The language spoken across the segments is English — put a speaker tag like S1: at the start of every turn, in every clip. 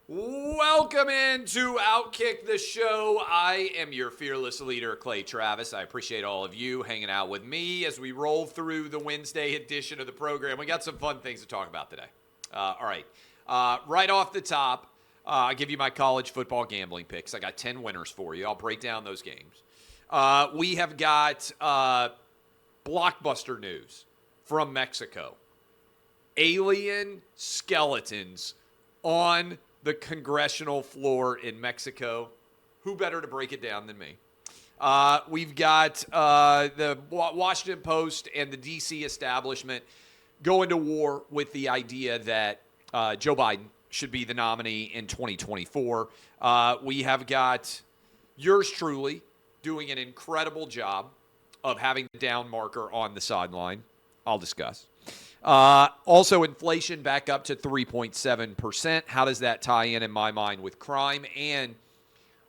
S1: Welcome into OutKick the show. I am your fearless leader, Clay Travis. I appreciate all of you hanging out with me as we roll through the Wednesday edition of the program. We got some fun things to talk about today. All right. Right off the top, I'll give you my college football gambling picks. I got 10 winners for you. I'll break down those games. We have got blockbuster news from Mexico. Alien skeletons on the congressional floor in Mexico. Who better to break it down than me? We've got the Washington Post and the D.C. establishment going to war with the idea that Joe Biden should be the nominee in 2024. We have got yours truly doing an incredible job of having the down marker on the sideline. I'll discuss. Also, inflation back up to 3.7%. How does that tie in my mind with crime? And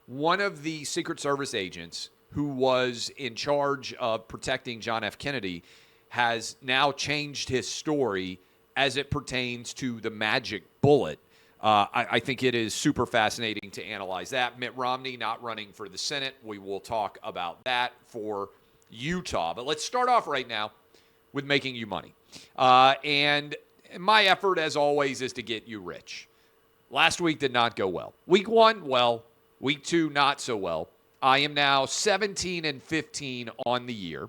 S1: one of the Secret Service agents who was in charge of protecting John F. Kennedy has now changed his story as it pertains to the magic bullet. I think it is super fascinating to analyze that. Mitt Romney not running for the Senate. We will talk about that for Utah. But let's start off right now with making you money. And my effort, as always, is to get you rich. Last week did not go well. Week 1, well. Week 2, not so well. I am now 17-15 on the year.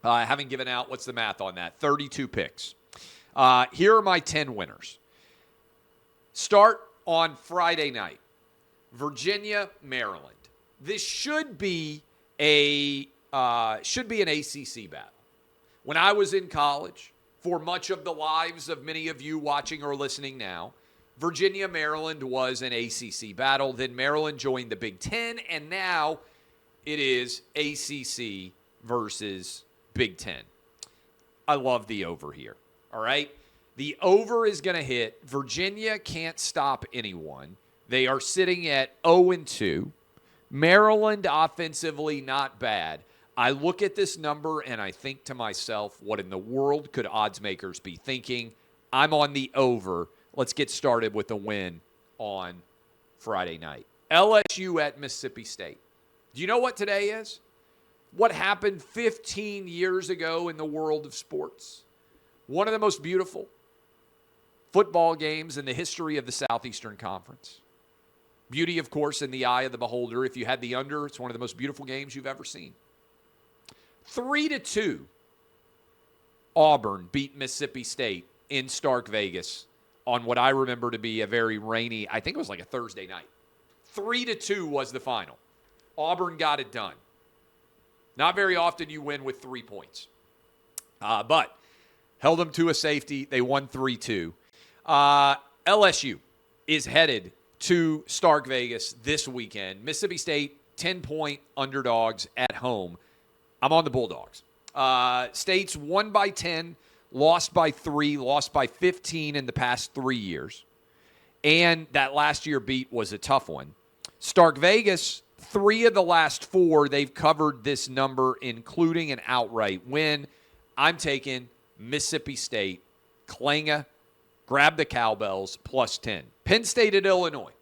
S1: Having given out, what's the math on that? 32 picks. Here are my 10 winners. Start on Friday night. Virginia, Maryland. This should be an ACC battle. When I was in college, for much of the lives of many of you watching or listening now, Virginia, Maryland was an ACC battle. Then Maryland joined the Big Ten, and now it is ACC versus Big Ten. I love the over here, all right? The over is going to hit. Virginia can't stop anyone. They are sitting at 0-2. Maryland offensively not bad. I look at this number and I think to myself, what in the world could odds makers be thinking? I'm on the over. Let's get started with the win on Friday night. LSU at Mississippi State. Do you know what today is? What happened 15 years ago in the world of sports? One of the most beautiful football games in the history of the Southeastern Conference. Beauty, of course, in the eye of the beholder. If you had the under, it's one of the most beautiful games you've ever seen. 3-2, Auburn beat Mississippi State in Stark Vegas on what I remember to be a very rainy, I think it was like a Thursday night. 3-2 was the final. Auburn got it done. Not very often you win with 3 points. But held them to a safety. They won 3-2. LSU is headed to Stark Vegas this weekend. Mississippi State, 10-point underdogs at home. I'm on the Bulldogs. State's won by 10, lost by 3, lost by 15 in the past 3 years. And that last year beat was a tough one. Stark Vegas, 3 of the last 4, they've covered this number, including an outright win. I'm taking Mississippi State, Klanga, grab the cowbells, plus 10. Penn State at Illinois,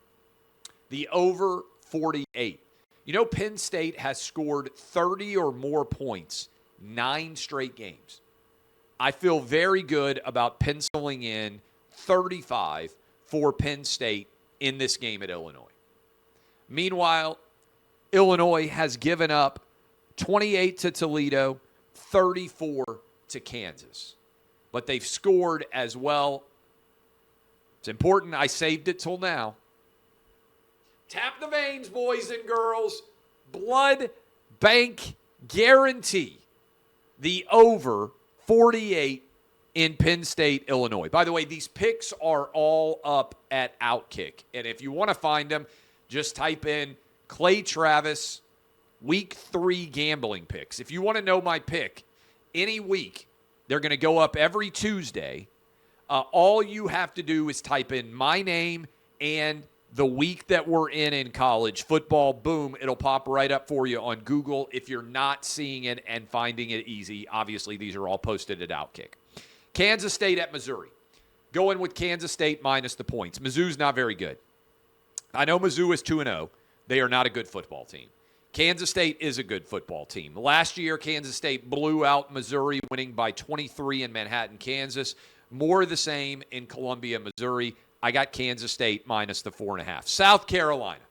S1: the over 48. You know, Penn State has scored 30 or more points 9 straight games. I feel very good about penciling in 35 for Penn State in this game at Illinois. Meanwhile, Illinois has given up 28 to Toledo, 34 to Kansas. But they've scored as well. It's important. I saved it till now. Tap the veins, boys and girls. Blood bank guarantee. The over 48 in Penn State, Illinois. By the way, these picks are all up at OutKick. And if you want to find them, just type in Clay Travis Week 3 gambling picks. If you want to know my pick, any week, they're going to go up every Tuesday. All you have to do is type in my name and the week that we're in college football. Boom, it'll pop right up for you on Google. If you're not seeing it and finding it easy, obviously these are all posted at OutKick. Kansas State at Missouri. Going with Kansas State minus the points. Mizzou's not very good. I know Mizzou is 2-0. They are not a good football team. Kansas State is a good football team. Last year, Kansas State blew out Missouri, winning by 23 in Manhattan, Kansas. More of the same in Columbia, Missouri. I got Kansas State minus the 4.5. South Carolina,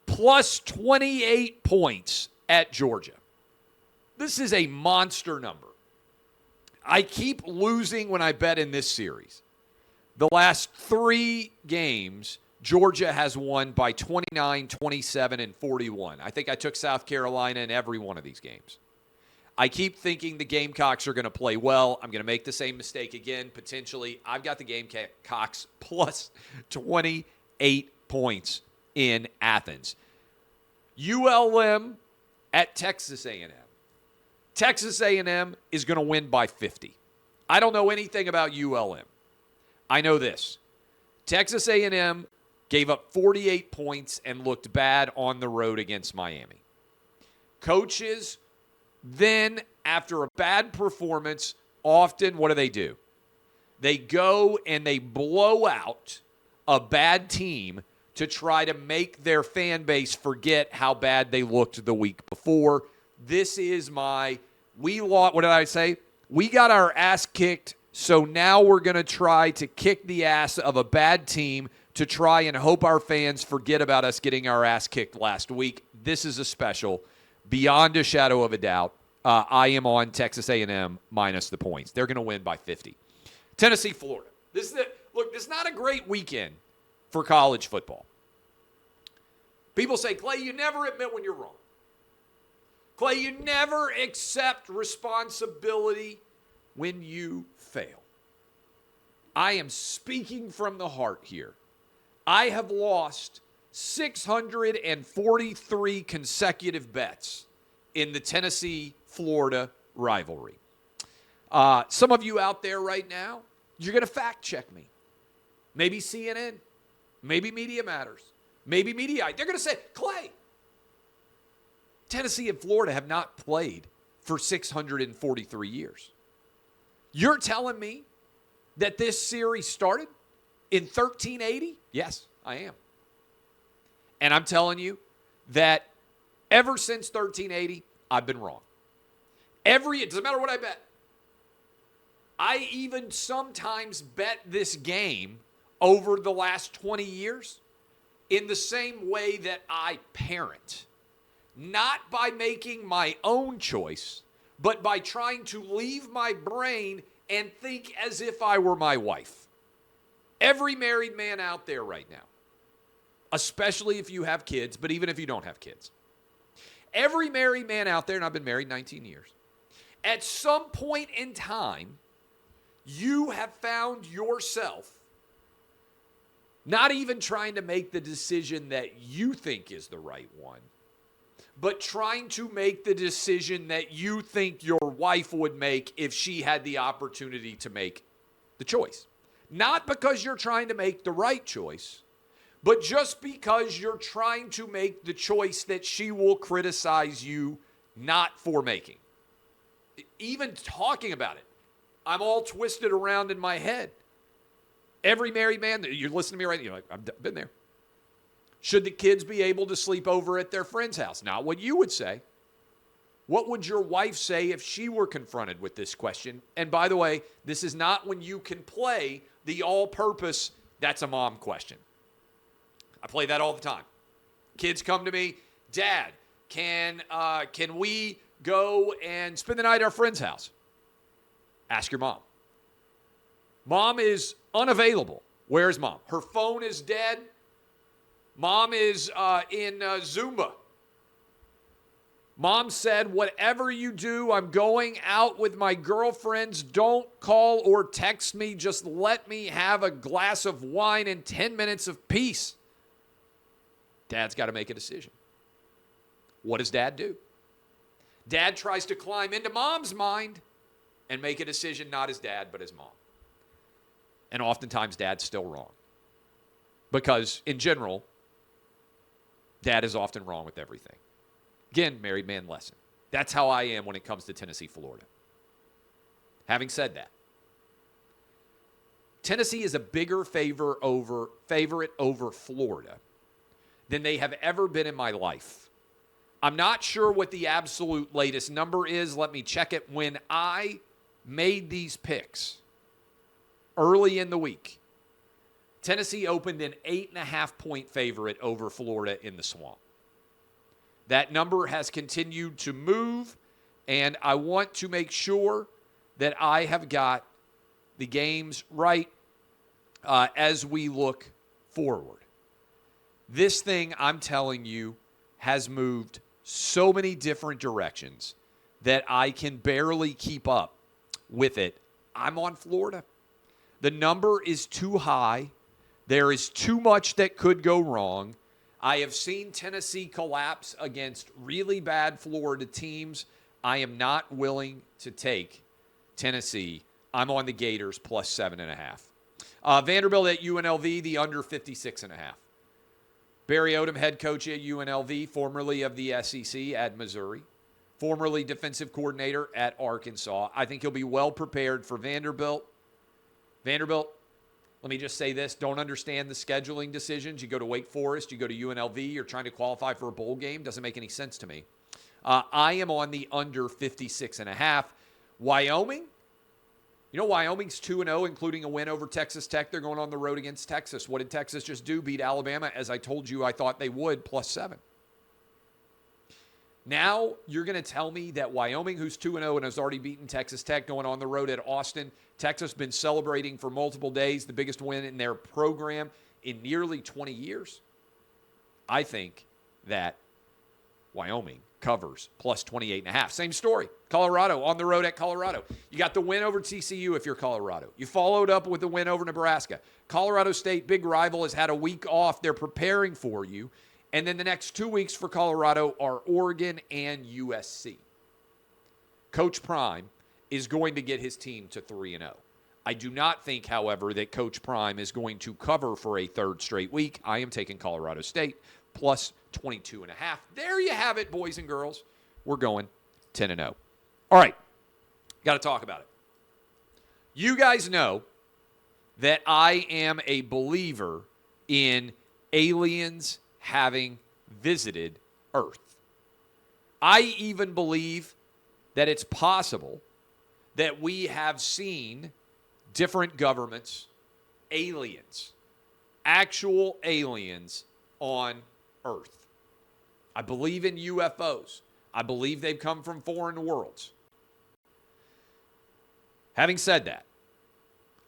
S1: plus 28 points at Georgia. This is a monster number. I keep losing when I bet in this series. The last 3 games, Georgia has won by 29, 27, and 41. I think I took South Carolina in every one of these games. I keep thinking the Gamecocks are going to play well. I'm going to make the same mistake again, potentially. I've got the Gamecocks plus 28 points in Athens. ULM at Texas A&M. Texas A&M is going to win by 50. I don't know anything about ULM. I know this. Texas A&M gave up 48 points and looked bad on the road against Miami. Coaches then, after a bad performance, often what do? They go and they blow out a bad team to try to make their fan base forget how bad they looked the week before. This is what did I say? We got our ass kicked, so now we're going to try to kick the ass of a bad team to try and hope our fans forget about us getting our ass kicked last week. This is a special. Beyond a shadow of a doubt, I am on Texas A&M minus the points. They're going to win by 50. Tennessee, Florida. This is not a great weekend for college football. People say, Clay, you never admit when you're wrong. Clay, you never accept responsibility when you fail. I am speaking from the heart here. I have lost 643 consecutive bets in the Tennessee-Florida rivalry. Some of you out there right now, you're going to fact check me. Maybe CNN, maybe Media Matters, maybe Mediaite. They're going to say, Clay, Tennessee and Florida have not played for 643 years. You're telling me that this series started in 1380? Yes, I am. And I'm telling you that ever since 1380, I've been wrong. It doesn't matter what I bet. I even sometimes bet this game over the last 20 years in the same way that I parent. Not by making my own choice, but by trying to leave my brain and think as if I were my wife. Every married man out there right now, especially if you have kids, but even if you don't have kids. Every married man out there, and I've been married 19 years, at some point in time, you have found yourself not even trying to make the decision that you think is the right one, but trying to make the decision that you think your wife would make if she had the opportunity to make the choice. Not because you're trying to make the right choice, but just because you're trying to make the choice that she will criticize you not for making. Even talking about it, I'm all twisted around in my head. Every married man, you're listening to me right now, you're like, I've been there. Should the kids be able to sleep over at their friend's house? Not what you would say. What would your wife say if she were confronted with this question? And by the way, this is not when you can play the all-purpose, that's a mom question. I play that all the time. Kids come to me, Dad, can we go and spend the night at our friend's house? Ask your mom. Mom is unavailable. Where's mom? Her phone is dead. Mom is in Zumba. Mom said, whatever you do, I'm going out with my girlfriends. Don't call or text me. Just let me have a glass of wine and 10 minutes of peace. Dad's got to make a decision. What does dad do? Dad tries to climb into mom's mind and make a decision not as dad, but as mom. And oftentimes, dad's still wrong. Because, in general, dad is often wrong with everything. Again, married man lesson. That's how I am when it comes to Tennessee, Florida. Having said that, Tennessee is a bigger favorite over Florida than they have ever been in my life. I'm not sure what the absolute latest number is. Let me check it. When I made these picks early in the week, Tennessee opened an 8.5-point favorite over Florida in the Swamp. That number has continued to move, and I want to make sure that I have got the games right as we look forward. This thing, I'm telling you, has moved so many different directions that I can barely keep up with it. I'm on Florida. The number is too high. There is too much that could go wrong. I have seen Tennessee collapse against really bad Florida teams. I am not willing to take Tennessee. I'm on the Gators plus 7.5. Vanderbilt at UNLV, the under 56.5. Barry Odom, head coach at UNLV, formerly of the SEC at Missouri, formerly defensive coordinator at Arkansas. I think he'll be well prepared for Vanderbilt. Vanderbilt, let me just say this, don't understand the scheduling decisions. You go to Wake Forest, you go to UNLV, you're trying to qualify for a bowl game. Doesn't make any sense to me. I am on the under 56.5. Wyoming, you know Wyoming's 2-0, including a win over Texas Tech. They're going on the road against Texas. What did Texas just do? Beat Alabama, as I told you I thought they would, plus 7. Now you're going to tell me that Wyoming, who's 2-0 and has already beaten Texas Tech, going on the road at Austin. Texas been celebrating for multiple days, the biggest win in their program in nearly 20 years. I think that Wyoming covers plus 28.5. Same story. Colorado on the road at Colorado. You got the win over TCU if you're Colorado. You followed up with the win over Nebraska. Colorado State, big rival, has had a week off. They're preparing for you. And then the next 2 weeks for Colorado are Oregon and USC. Coach Prime is going to get his team to 3-0. I do not think, however, that Coach Prime is going to cover for a third straight week. I am taking Colorado State plus 22.5. There you have it, boys and girls. We're going 10-0. All right. Got to talk about it. You guys know that I am a believer in aliens having visited Earth. I even believe that it's possible that we have seen different governments, aliens, actual aliens on Earth. I believe in UFOs. I believe they've come from foreign worlds. Having said that,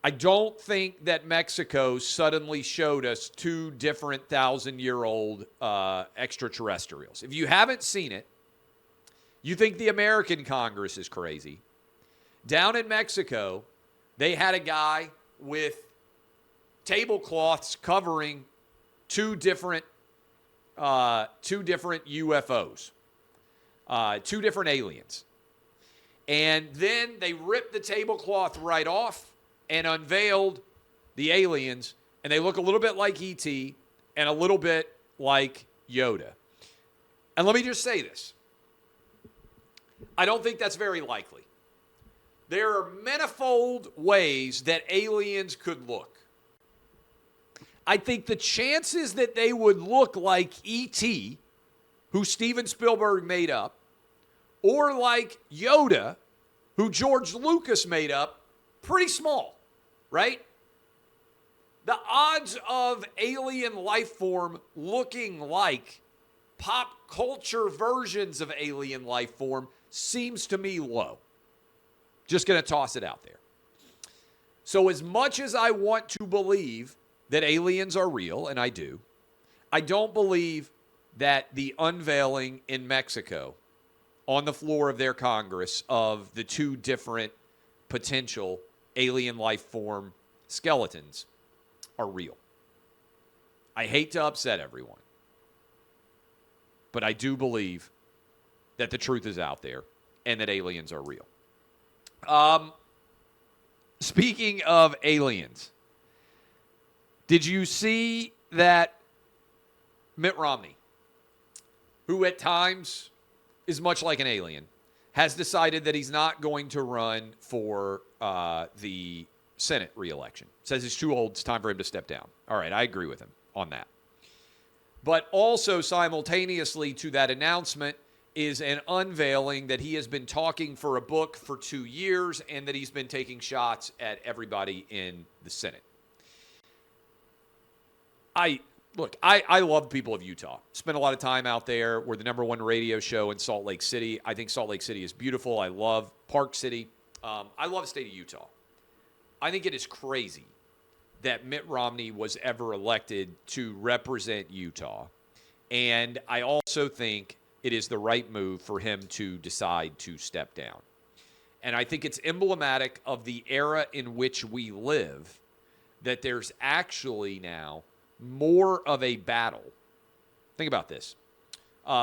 S1: I don't think that Mexico suddenly showed us 2 different 1,000-year-old extraterrestrials. If you haven't seen it, you think the American Congress is crazy. Down in Mexico, they had a guy with tablecloths covering 2 different UFOs, 2 different aliens. And then they ripped the tablecloth right off and unveiled the aliens, and they look a little bit like E.T. and a little bit like Yoda. And let me just say this. I don't think that's very likely. There are manifold ways that aliens could look. I think the chances that they would look like E.T., who Steven Spielberg made up, or like Yoda, who George Lucas made up, pretty small, right? The odds of alien life form looking like pop culture versions of alien life form seems to me low. Just going to toss it out there. So as much as I want to believe that aliens are real, and I do, I don't believe that the unveiling in Mexico on the floor of their Congress of the 2 different potential alien life form skeletons are real. I hate to upset everyone, but I do believe that the truth is out there and that aliens are real. Speaking of aliens, did you see that Mitt Romney, who at times is much like an alien, has decided that he's not going to run for the Senate reelection. Says he's too old. It's time for him to step down. All right, I agree with him on that. But also simultaneously to that announcement is an unveiling that he has been talking for a book for 2 years and that he's been taking shots at everybody in the Senate. I love the people of Utah. Spent a lot of time out there. We're the #1 radio show in Salt Lake City. I think Salt Lake City is beautiful. I love Park City. I love the state of Utah. I think it is crazy that Mitt Romney was ever elected to represent Utah. And I also think it is the right move for him to decide to step down. And I think it's emblematic of the era in which we live that there's actually now more of a battle. Think about this.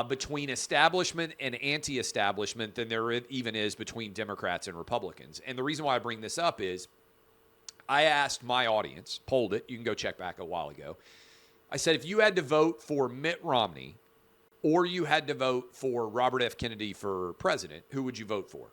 S1: Between establishment and anti-establishment than there even is between Democrats and Republicans. And the reason why I bring this up is I asked my audience, polled it, you can go check back a while ago. I said, if you had to vote for Mitt Romney or you had to vote for Robert F. Kennedy for president, who would you vote for?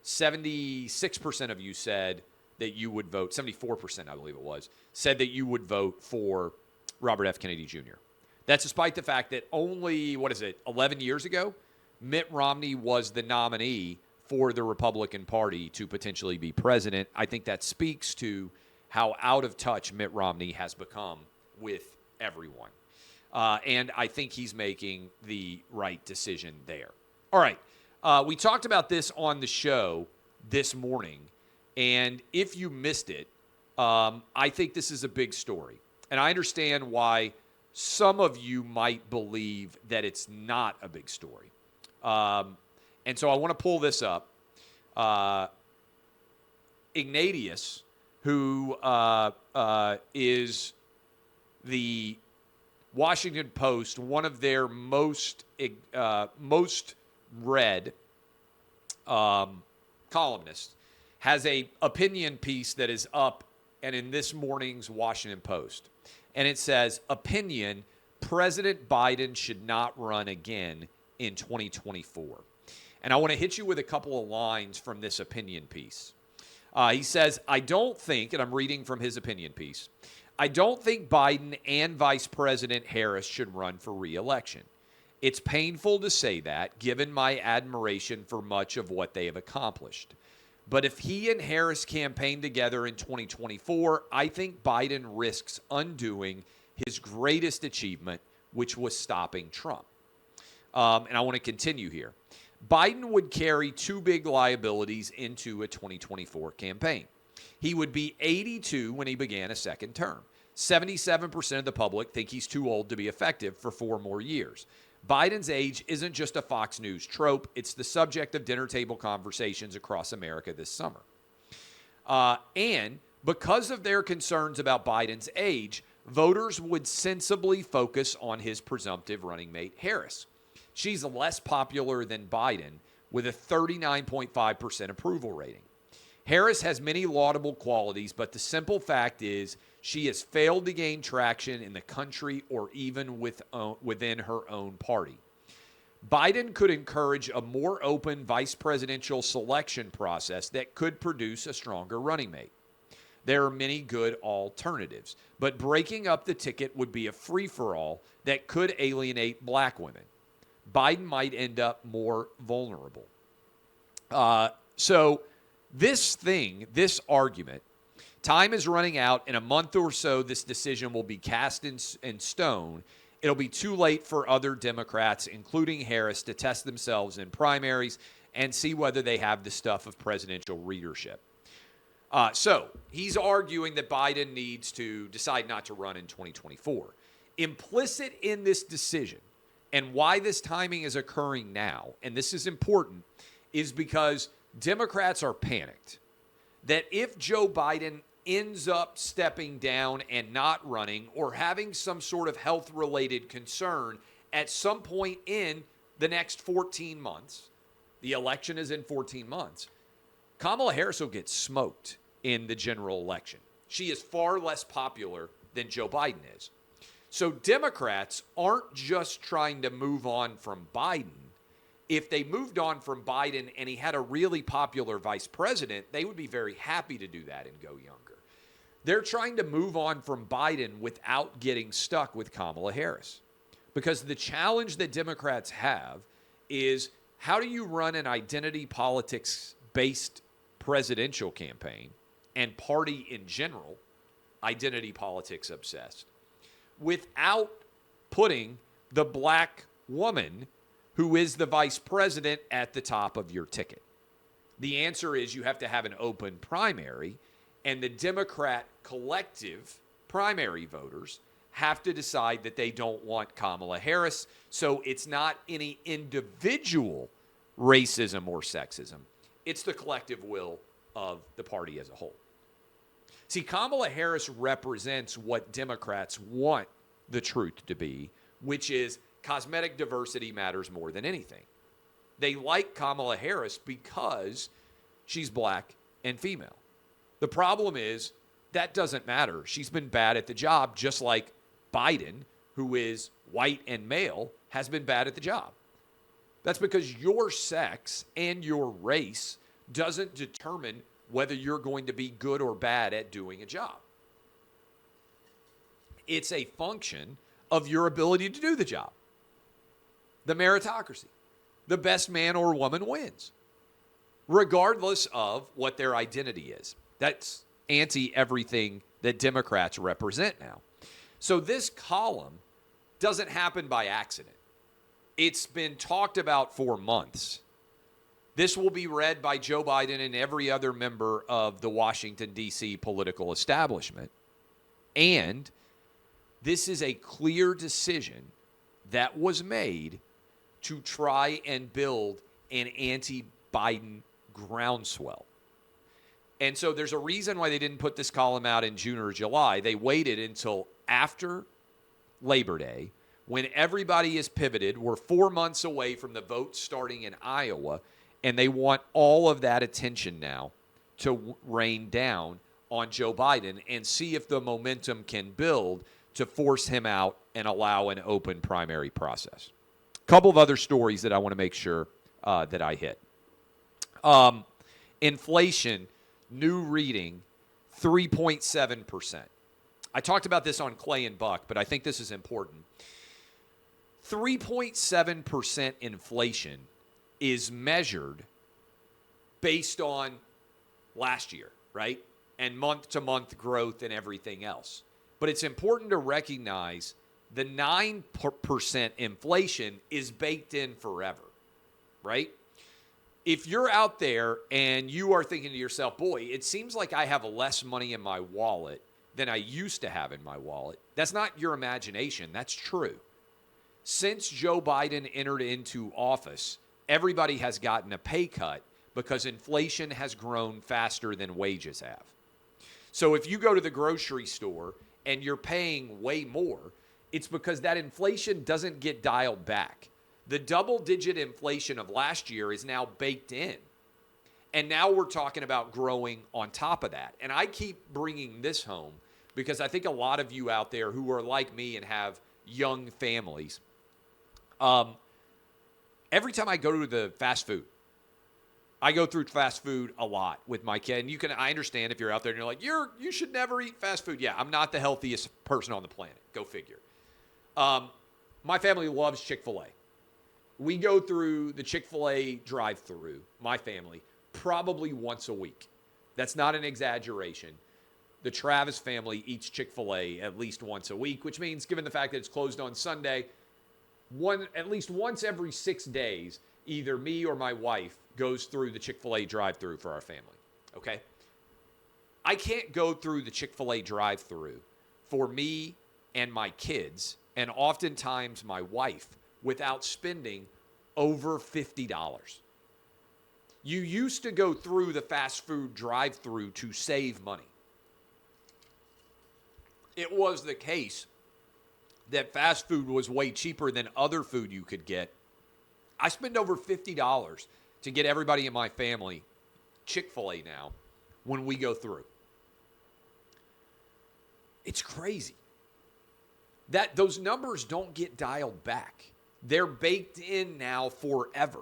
S1: 76% of you said that you would vote, 74% I believe it was, said that you would vote for Robert F. Kennedy Jr. That's despite the fact that only, 11 years ago, Mitt Romney was the nominee for the Republican Party to potentially be president. I think that speaks to how out of touch Mitt Romney has become with everyone. And I think he's making the right decision there. All right. We talked about this on the show this morning. And if you missed it, I think this is a big story. And I understand why some of you might believe that it's not a big story. And so I want to pull this up. Ignatius, who is the Washington Post, one of their most read columnists, has a opinion piece that is up and in this morning's Washington Post. And it says, opinion, President Biden should not run again in 2024. And I want to hit you with a couple of lines from this opinion piece. He says, I don't think, and I'm reading from his opinion piece, I don't think Biden and Vice President Harris should run for re-election. It's painful to say that, given my admiration for much of what they have accomplished. But if he and Harris campaign together in 2024, I think Biden risks undoing his greatest achievement, which was stopping Trump. And I want to continue here. Biden would carry two big liabilities into a 2024 campaign. He would be 82 when he began a second term. 77% of the public think he's too old to be effective for 4 more years. Biden's age isn't just a Fox News trope. It's the subject of dinner table conversations across America this summer. And because of their concerns about Biden's age, voters would sensibly focus on his presumptive running mate, Harris. She's less popular than Biden with a 39.5% approval rating. Harris has many laudable qualities, but the simple fact is she has failed to gain traction in the country or even within her own party. Biden could encourage a more open vice presidential selection process that could produce a stronger running mate. There are many good alternatives, but breaking up the ticket would be a free-for-all that could alienate black women. Biden might end up more vulnerable. So this argument, time is running out. In a month or so, this decision will be cast in stone. It'll be too late for other Democrats, including Harris, to test themselves in primaries and see whether they have the stuff of presidential leadership. So he's arguing that Biden needs to decide not to run in 2024. Implicit in this decision, and why this timing is occurring now, and this is important, is because Democrats are panicked that if Joe Biden ends up stepping down and not running or having some sort of health-related concern at some point in the next 14 months, the election is in 14 months, Kamala Harris will get smoked in the general election. She is far less popular than Joe Biden is. So Democrats aren't just trying to move on from Biden. If they moved on from Biden and he had a really popular vice president, they would be very happy to do that and go younger. They're trying to move on from Biden without getting stuck with Kamala Harris. Because the challenge that Democrats have is, how do you run an identity politics-based presidential campaign and party in general, identity politics obsessed, without putting the black woman who is the vice president at the top of your ticket? The answer is you have to have an open primary, and the Democrat collective primary voters have to decide that they don't want Kamala Harris. So it's not any individual racism or sexism. It's the collective will of the party as a whole. See, Kamala Harris represents what Democrats want the truth to be, which is cosmetic diversity matters more than anything. They like Kamala Harris because she's black and female. The problem is that doesn't matter. She's been bad at the job, just like Biden, who is white and male, has been bad at the job. That's because your sex and your race doesn't determine whether you're going to be good or bad at doing a job. It's a function of your ability to do the job. The meritocracy. The best man or woman wins, regardless of what their identity is. That's anti everything that Democrats represent now. So this column doesn't happen by accident. It's been talked about for months. This will be read by Joe Biden and every other member of the Washington, D.C. political establishment. And this is a clear decision that was made to try and build an anti-Biden groundswell. And so there's a reason why they didn't put this column out in June or July. They waited until after Labor Day, when everybody is pivoted. We're 4 months away from the vote starting in Iowa, and they want all of that attention now to rain down on Joe Biden and see if the momentum can build to force him out and allow an open primary process. A couple of other stories that I want to make sure that I hit. Inflation, new reading, 3.7%. I talked about this on Clay and Buck, but I think this is important. 3.7% inflation is measured based on last year, right? And month-to-month growth and everything else. But it's important to recognize the 9% inflation is baked in forever, right? If you're out there and you are thinking to yourself, boy, it seems like I have less money in my wallet than I used to have in my wallet, that's not your imagination. That's true. Since Joe Biden entered into office, everybody has gotten a pay cut because inflation has grown faster than wages have. So if you go to the grocery store and you're paying way more, it's because that inflation doesn't get dialed back. The double-digit inflation of last year is now baked in. And now we're talking about growing on top of that. And I keep bringing this home because I think a lot of you out there who are like me and have young families, every time I go to the fast food, I go through fast food a lot with my kid. And I understand if you're out there and you're like, you should never eat fast food. Yeah, I'm not the healthiest person on the planet. Go figure. My family loves Chick-fil-A. We go through the Chick-fil-A drive-thru, my family, probably once a week. That's not an exaggeration. The Travis family eats Chick-fil-A at least once a week, which means, given the fact that it's closed on Sunday, at least once every 6 days, either me or my wife goes through the Chick-fil-A drive-thru for our family, okay? I can't go through the Chick-fil-A drive-thru for me and my kids, and oftentimes my wife, without spending over $50. You used to go through the fast food drive-thru to save money. It was the case that fast food was way cheaper than other food you could get. I spend over $50 to get everybody in my family Chick-fil-A now when we go through. It's crazy. Those numbers don't get dialed back. They're baked in now forever.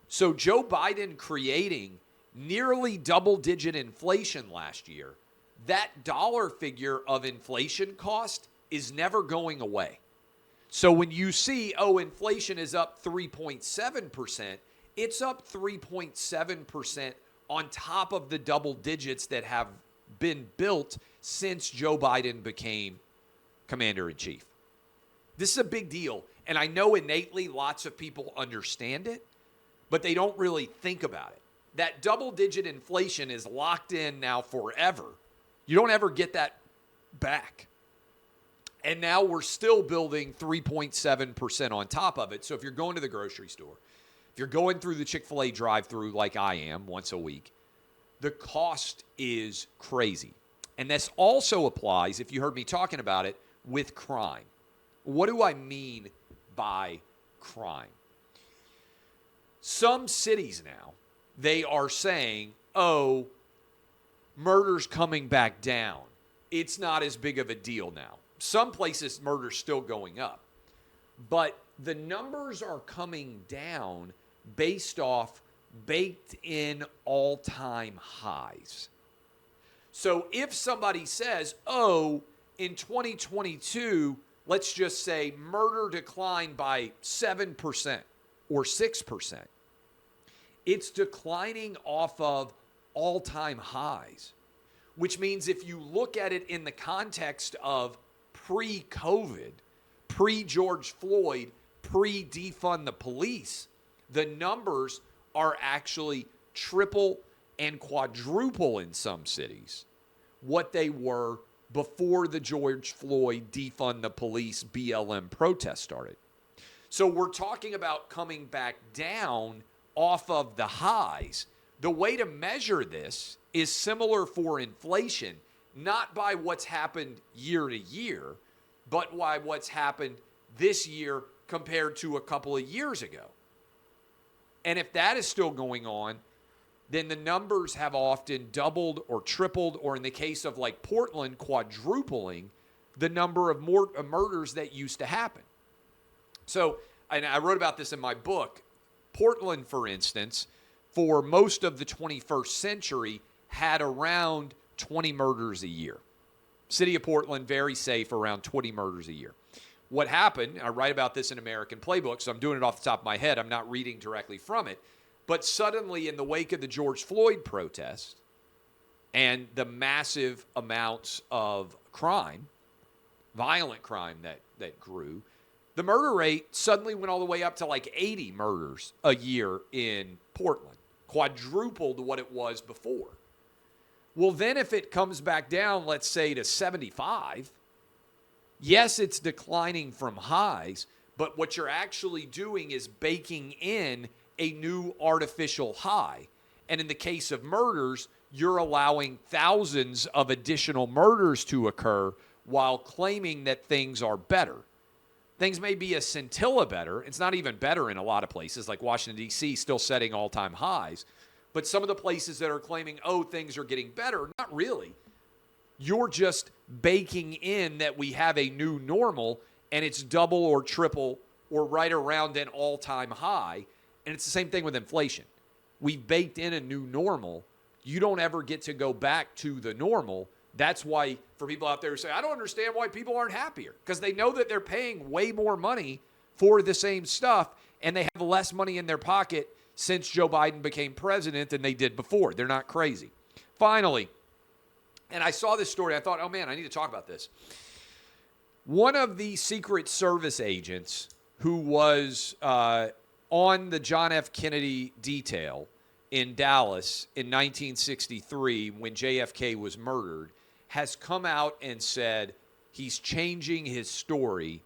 S1: So Joe Biden creating nearly double-digit inflation last year, that dollar figure of inflation cost is never going away. So when you see, inflation is up 3.7%, it's up 3.7% on top of the double digits that have been built since Joe Biden became commander-in-chief. This is a big deal, and I know innately lots of people understand it, but they don't really think about it. That double-digit inflation is locked in now forever. You don't ever get that back. And now we're still building 3.7% on top of it. So if you're going to the grocery store, if you're going through the Chick-fil-A drive-thru like I am once a week, the cost is crazy. And this also applies, if you heard me talking about it, with crime. What do I mean by crime? Some cities now, they are saying, murder's coming back down. It's not as big of a deal now. Some places, murder's still going up. But the numbers are coming down based off baked in all-time highs. So if somebody says, in 2022, let's just say murder declined by 7% or 6%, it's declining off of all-time highs, which means if you look at it in the context of pre-COVID, pre-George Floyd, pre-defund the police, the numbers are actually triple and quadruple in some cities what they were before the George Floyd defund the police BLM protest started. So we're talking about coming back down off of the highs. The way to measure this is similar for inflation, not by what's happened year to year, but by what's happened this year compared to a couple of years ago. And if that is still going on, then the numbers have often doubled or tripled, or in the case of like Portland, quadrupling the number of murders that used to happen. So, and I wrote about this in my book, Portland, for instance, for most of the 21st century, had around 20 murders a year. City of Portland, very safe, around 20 murders a year. What happened, I write about this in American Playbook, so I'm doing it off the top of my head. I'm not reading directly from it. But suddenly, in the wake of the George Floyd protest and the massive amounts of crime, violent crime that grew, the murder rate suddenly went all the way up to like 80 murders a year in Portland, quadrupled what it was before. Well, then if it comes back down, let's say to 75, yes, it's declining from highs, but what you're actually doing is baking in a new artificial high. And in the case of murders, you're allowing thousands of additional murders to occur while claiming that things are better. Things may be a scintilla better. It's not even better in a lot of places, like Washington, D.C., still setting all-time highs. But some of the places that are claiming, things are getting better, not really. You're just baking in that we have a new normal, and it's double or triple or right around an all-time high. And it's the same thing with inflation. We've baked in a new normal. You don't ever get to go back to the normal. That's why, for people out there who say, I don't understand why people aren't happier, because they know that they're paying way more money for the same stuff, and they have less money in their pocket since Joe Biden became president than they did before. They're not crazy. Finally, and I saw this story, I thought, I need to talk about this. One of the Secret Service agents who was on the John F. Kennedy detail in Dallas in 1963 when JFK was murdered has come out and said he's changing his story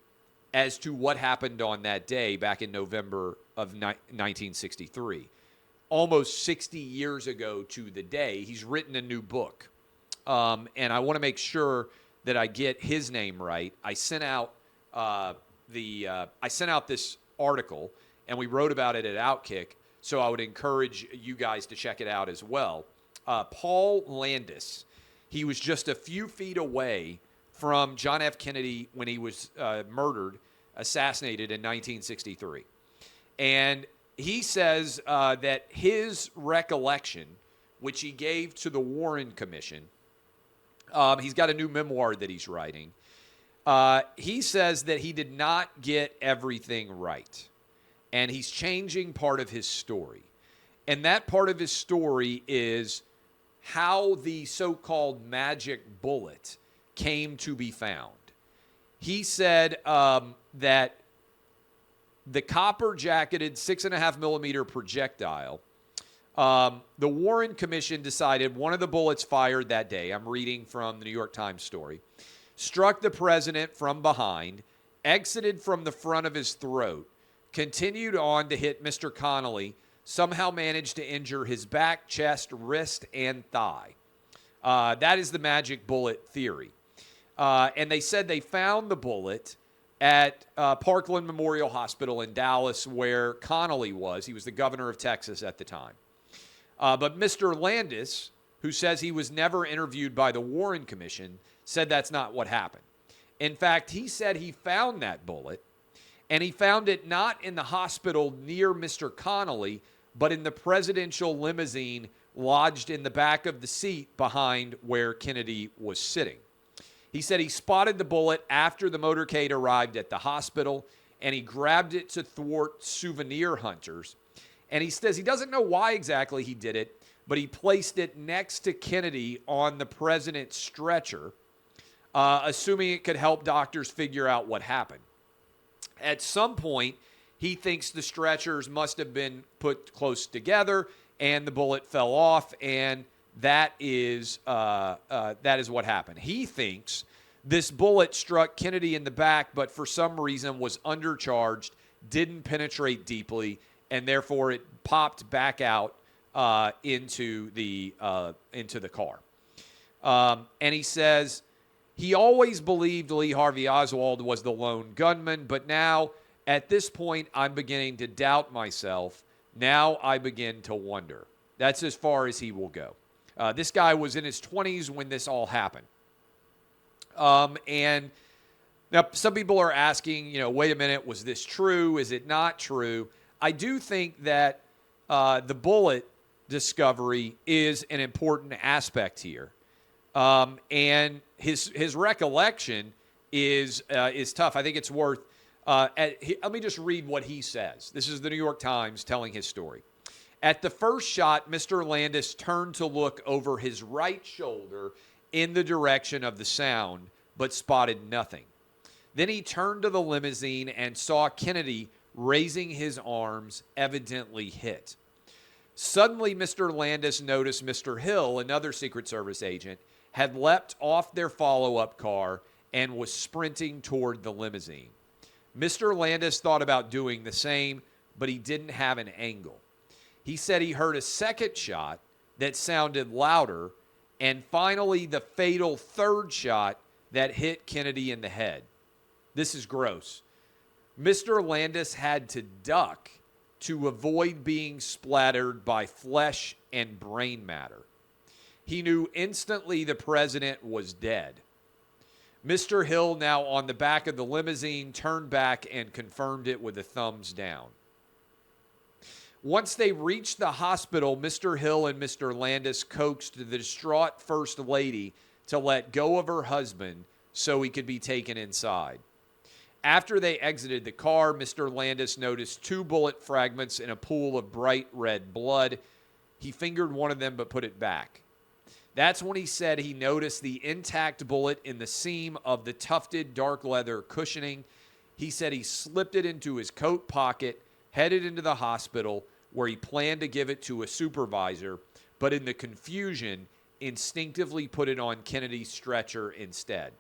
S1: as to what happened on that day back in November of 1963. Almost 60 years ago to the day, he's written a new book. And I want to make sure that I get his name right. I sent out this article, and we wrote about it at OutKick, so I would encourage you guys to check it out as well. Paul Landis, he was just a few feet away from John F. Kennedy when he was assassinated in 1963. And he says that his recollection, which he gave to the Warren Commission, He's got a new memoir that he's writing. He says that he did not get everything right, and he's changing part of his story. And that part of his story is how the so-called magic bullet came to be found. He said that the copper-jacketed 6.5 millimeter projectile, the Warren Commission decided one of the bullets fired that day, I'm reading from the New York Times story, struck the president from behind, exited from the front of his throat, continued on to hit Mr. Connolly, somehow managed to injure his back, chest, wrist, and thigh. That is the magic bullet theory. And they said they found the bullet at Parkland Memorial Hospital in Dallas, where Connolly was. He was the governor of Texas at the time. But Mr. Landis, who says he was never interviewed by the Warren Commission, said that's not what happened. In fact, he said he found that bullet, and he found it not in the hospital near Mr. Connolly, but in the presidential limousine lodged in the back of the seat behind where Kennedy was sitting. He said he spotted the bullet after the motorcade arrived at the hospital, and he grabbed it to thwart souvenir hunters. And he says he doesn't know why exactly he did it, but he placed it next to Kennedy on the president's stretcher, assuming it could help doctors figure out what happened. At some point, he thinks the stretchers must have been put close together and the bullet fell off, and that is what happened. He thinks this bullet struck Kennedy in the back, but for some reason was undercharged, didn't penetrate deeply, and therefore it popped back out into the car. And he says he always believed Lee Harvey Oswald was the lone gunman, but now, at this point, I'm beginning to doubt myself. Now I begin to wonder. That's as far as he will go. This guy was in his 20s when this all happened. And now some people are asking, wait a minute, was this true? Is it not true? I do think that the bullet discovery is an important aspect here. And his recollection is tough. I think it's worth... let me just read what he says. This is the New York Times telling his story. At the first shot, Mr. Landis turned to look over his right shoulder in the direction of the sound, but spotted nothing. Then he turned to the limousine and saw Kennedy raising his arms, evidently hit. Suddenly, Mr. Landis noticed Mr. Hill, another Secret Service agent, had leapt off their follow-up car and was sprinting toward the limousine. Mr. Landis thought about doing the same, but he didn't have an angle. He said he heard a second shot that sounded louder, and finally the fatal third shot that hit Kennedy in the head. This is gross. Mr. Landis had to duck to avoid being splattered by flesh and brain matter. He knew instantly the president was dead. Mr. Hill, now on the back of the limousine, turned back and confirmed it with a thumbs down. Once they reached the hospital, Mr. Hill and Mr. Landis coaxed the distraught First Lady to let go of her husband so he could be taken inside. After they exited the car, Mr. Landis noticed 2 bullet fragments in a pool of bright red blood. He fingered one of them but put it back. That's when he said he noticed the intact bullet in the seam of the tufted dark leather cushioning. He said he slipped it into his coat pocket, headed into the hospital, where he planned to give it to a supervisor, but in the confusion, instinctively put it on Kennedy's stretcher instead.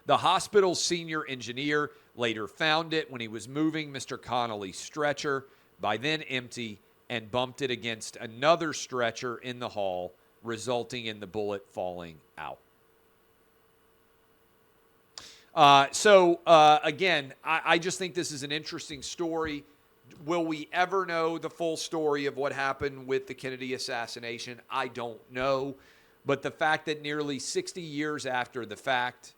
S1: The hospital's senior engineer later found it when he was moving Mr. Connolly's stretcher, by then empty, and bumped it against another stretcher in the hall, resulting in the bullet falling out. Again, I just think this is an interesting story. Will we ever know the full story of what happened with the Kennedy assassination? I don't know. But the fact that nearly 60 years after the fact,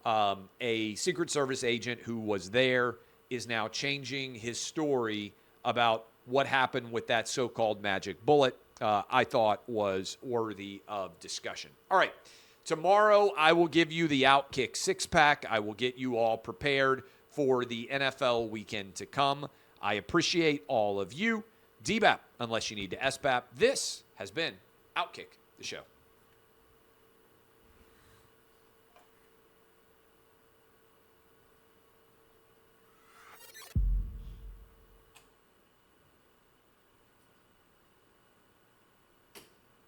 S1: a Secret Service agent who was there is now changing his story about what happened with that so-called magic bullet, I thought was worthy of discussion. All right. Tomorrow, I will give you the OutKick six-pack. I will get you all prepared for the NFL weekend to come. I appreciate all of you. DBAP, unless you need to SBAP. This has been OutKick, the show.